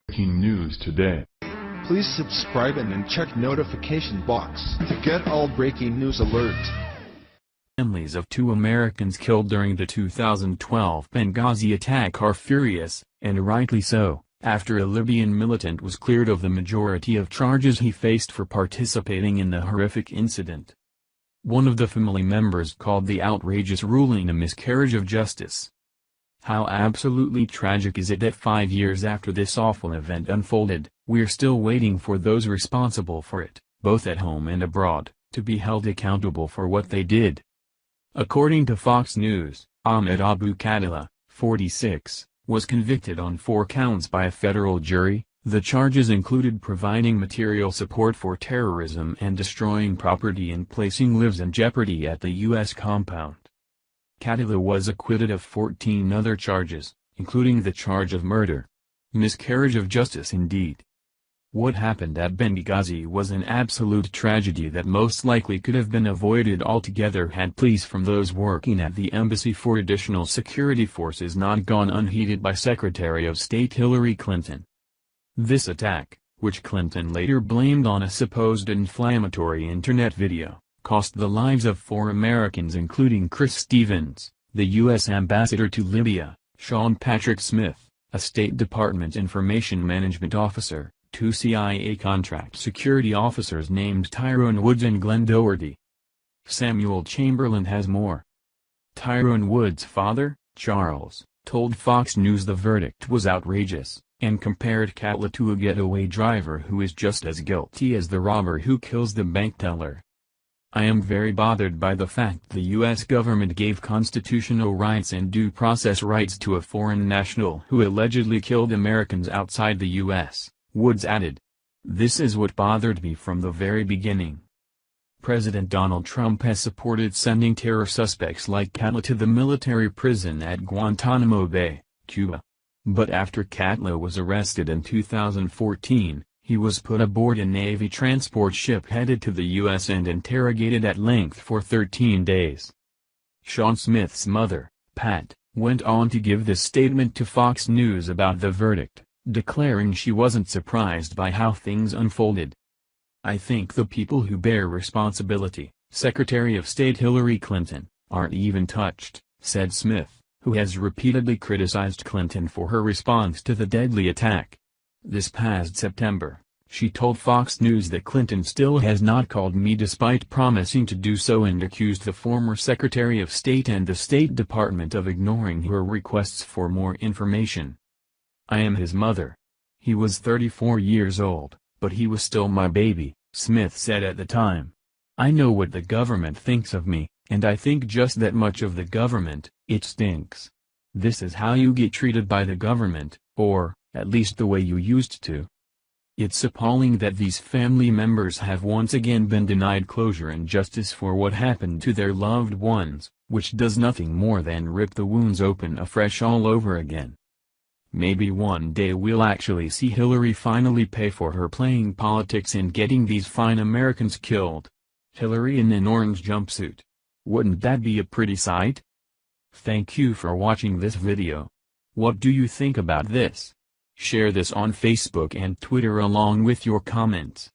Breaking news today. Please subscribe and then check notification box to get all breaking news alerts. Families of 2 Americans killed during the 2012 Benghazi attack are furious, and rightly so, after a Libyan militant was cleared of the majority of charges he faced for participating in the horrific incident. One of the family members called the outrageous ruling a miscarriage of justice. How absolutely tragic is it that 5 years after this awful event unfolded, we're still waiting for those responsible for it, both at home and abroad, to be held accountable for what they did. According to Fox News, Ahmed Abu Khadila, 46, was convicted on 4 counts by a federal jury. The charges included providing material support for terrorism and destroying property and placing lives in jeopardy at the U.S. compound. Khadila was acquitted of 14 other charges, including the charge of murder. Miscarriage of justice indeed. What happened at Benghazi was an absolute tragedy that most likely could have been avoided altogether had pleas from those working at the embassy for additional security forces not gone unheeded by Secretary of State Hillary Clinton. This attack, which Clinton later blamed on a supposed inflammatory internet video, cost the lives of 4 Americans including Chris Stevens, the U.S. ambassador to Libya, Sean Patrick Smith, a State Department Information Management officer, 2 CIA contract security officers named Tyrone Woods and Glenn Doherty. Samuel Chamberlain has more. Tyrone Woods' father, Charles, told Fox News the verdict was outrageous, and compared Khadila to a getaway driver who is just as guilty as the robber who kills the bank teller. I am very bothered by the fact the U.S. government gave constitutional rights and due process rights to a foreign national who allegedly killed Americans outside the U.S., Woods added. This is what bothered me from the very beginning. President Donald Trump has supported sending terror suspects like Khadila to the military prison at Guantanamo Bay, Cuba. But after Khadila was arrested in 2014, he was put aboard a Navy transport ship headed to the U.S. and interrogated at length for 13 days. Sean Smith's mother, Pat, went on to give this statement to Fox News about the verdict, declaring she wasn't surprised by how things unfolded. I think the people who bear responsibility, Secretary of State Hillary Clinton, aren't even touched, said Smith, who has repeatedly criticized Clinton for her response to the deadly attack. This past September, she told Fox News that Clinton still has not called me despite promising to do so and accused the former Secretary of State and the State Department of ignoring her requests for more information. I am his mother. He was 34 years old, but he was still my baby, Smith said at the time. I know what the government thinks of me, and I think just that much of the government. It stinks. This is how you get treated by the government, or, at least the way you used to. It's appalling that these family members have once again been denied closure and justice for what happened to their loved ones, which does nothing more than rip the wounds open afresh all over again. Maybe one day we'll actually see Hillary finally pay for her playing politics and getting these fine Americans killed. Hillary in an orange jumpsuit. Wouldn't that be a pretty sight? Thank you for watching this video. What do you think about this? Share this on Facebook and Twitter along with your comments.